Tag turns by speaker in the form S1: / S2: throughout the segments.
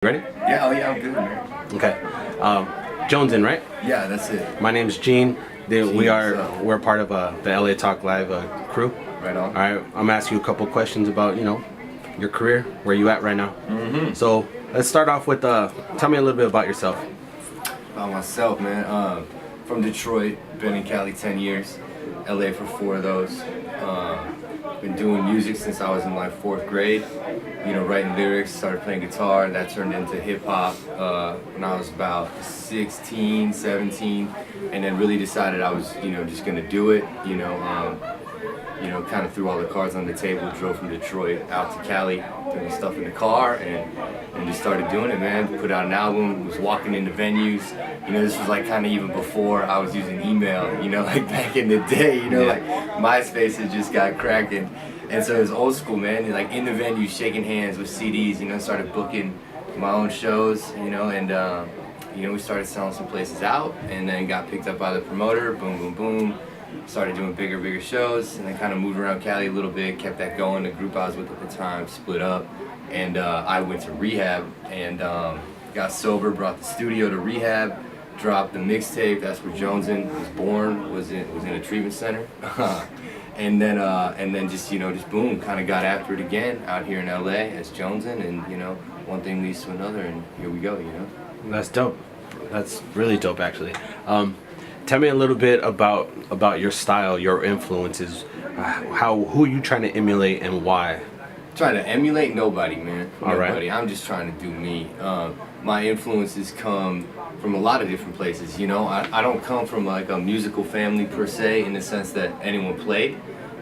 S1: Ready?
S2: Yeah, oh yeah, I'm good, man.
S1: Okay. Jonezen, right?
S2: Yeah, that's it.
S1: My name's Gene.
S2: Gene,
S1: We're part of the LA Talk Live crew.
S2: Right on.
S1: All right. I'm asking you a couple questions about your career, where you at right now. So let's start off with tell me a little bit about yourself.
S2: About myself, man. From Detroit, been in Cali 10 years, LA for 4 of those. Been doing music since I was in like 4th grade. Writing lyrics, started playing guitar. That turned into hip hop when I was about 16, 17, and then really decided I was, just gonna do it. Kind of threw all the cards on the table, drove from Detroit out to Cali, doing stuff in the car, and just started doing it, man. Put out an album, was walking into venues. This was like kind of even before I was using email, like back in the day, like MySpace had just got cracking. And so it was old school, man. Like in the venue, shaking hands with CDs, started booking my own shows, and we started selling some places out, and then got picked up by the promoter, boom, boom, boom. Started doing bigger shows, and then kind of moved around Cali a little bit, kept that going. The group I was with at the time split up, and I went to rehab and got sober, brought the studio to rehab, dropped the mixtape. That's where Jonezen was born, was in a treatment center. And then just boom, kind of got after it again out here in LA as Jonezen, and one thing leads to another, and here we go.
S1: That's dope. That's really dope, actually. Tell me a little bit about your style, your influences. Who are you trying to emulate and why?
S2: Trying to emulate nobody, man.
S1: All right.
S2: Nobody. I'm just trying to do me. My influences come from a lot of different places. I don't come from like a musical family per se, in the sense that anyone played,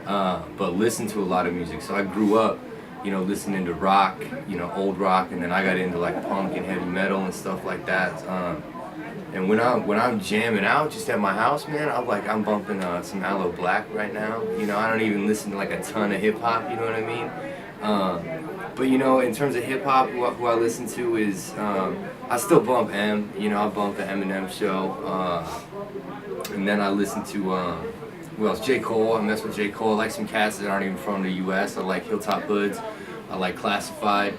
S2: but listened to a lot of music. So I grew up, listening to rock, old rock, and then I got into like punk and heavy metal and stuff like that. And when I'm jamming out just at my house, man, I'm bumping some Aloe Black right now. I don't even listen to like a ton of hip hop. You know what I mean? But in terms of hip hop, who I listen to is I still bump M. I bump the Eminem show, and then I listen to who else? J. Cole. I mess with J. Cole. I like some cats that aren't even from the U.S. I like Hilltop Hoods. I like Classified.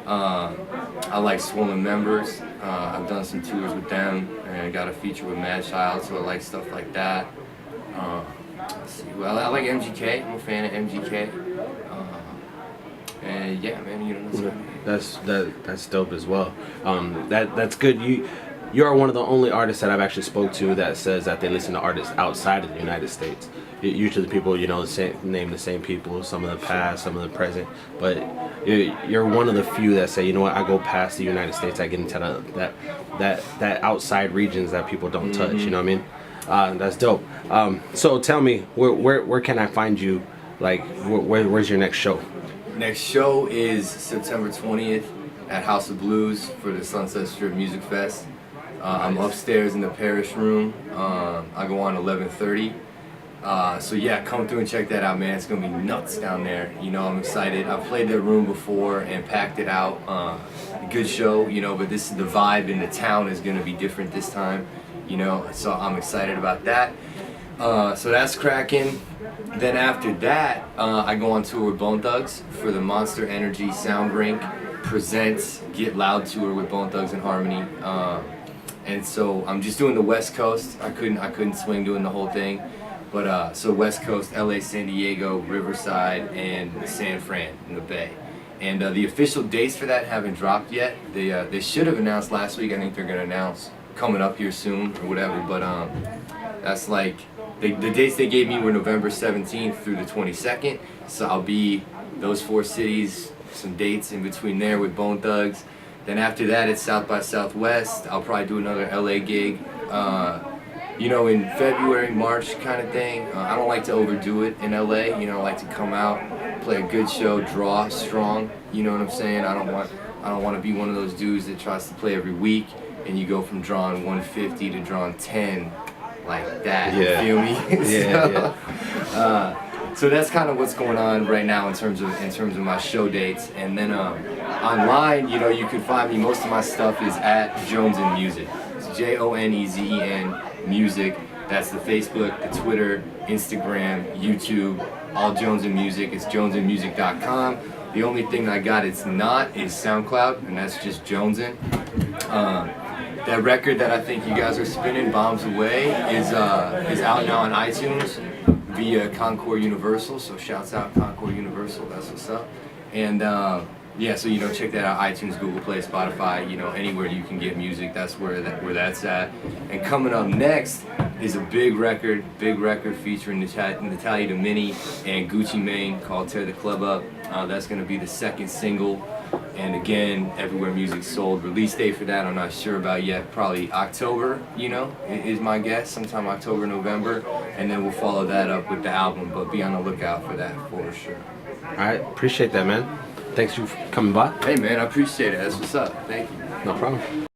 S2: I like Swollen Members. I've done some tours with them, and I got a feature with Mad Child, so I like stuff like that. Let's see. Well, I like MGK. I'm a fan of MGK. And yeah, man,
S1: That's dope as well. That's good. You are one of the only artists that I've actually spoke to that says that they listen to artists outside of the United States. Usually people, name the same people, some of the past, some of the present, but you're one of the few that say, I go past the United States, I get into that outside regions that people don't touch. You know what I mean? That's dope. So tell me, where can I find you? Like, where's your next show?
S2: Next show is September 20th at House of Blues for the Sunset Strip Music Fest. I'm upstairs in the Parish Room. I go on 11:30. So yeah, come through and check that out, man. It's gonna be nuts down there. I'm excited. I've played that room before and packed it out. Good show, but the vibe in the town is gonna be different this time. So I'm excited about that. So that's cracking. Then after that, I go on tour with Bone Thugs for the Monster Energy Sound Rink presents Get Loud tour with Bone Thugs and Harmony. And so I'm just doing the West Coast. I couldn't swing doing the whole thing, but so West Coast, LA, San Diego, Riverside, and San Fran in the Bay. And the official dates for that haven't dropped yet. They should have announced last week. I think they're gonna announce coming up here soon or whatever. But that's like the dates they gave me were November 17th through the 22nd. So I'll be those 4 cities, some dates in between there with Bone Thugs. Then after that, it's South by Southwest. I'll probably do another LA gig, in February, March kind of thing. I don't like to overdo it in LA. I like to come out, play a good show, draw strong. You know what I'm saying? I don't want to be one of those dudes that tries to play every week and you go from drawing 150 to drawing 10 like that.
S1: Yeah.
S2: You feel me?
S1: Yeah.
S2: So that's kind of what's going on right now in terms of my show dates. And then online, you can find me. Most of my stuff is at Jonezen Music. It's Jonezen Music. That's the Facebook, the Twitter, Instagram, YouTube, all Jonezen Music. It's jonezenmusic.com. The only thing I got it's not is SoundCloud, and that's just Jonezen. That record that I think you guys are spinning, Bombs Away, is out now on iTunes via Concord Universal. So shouts out Concord Universal. That's what's up. And yeah, so check that out. iTunes, Google Play, Spotify. Anywhere you can get music, that's where that's at. And coming up next is a big record featuring Natalia Domini and Gucci Mane called "Tear the Club Up." That's gonna be the second single. And again, everywhere music's sold. Release date for that I'm not sure about yet. Probably October, is my guess. Sometime October, November. And then we'll follow that up with the album. But be on the lookout for that for sure.
S1: All right, appreciate that, man. Thanks you for coming by.
S2: Hey man, I appreciate it. That's what's up. Thank you.
S1: No problem.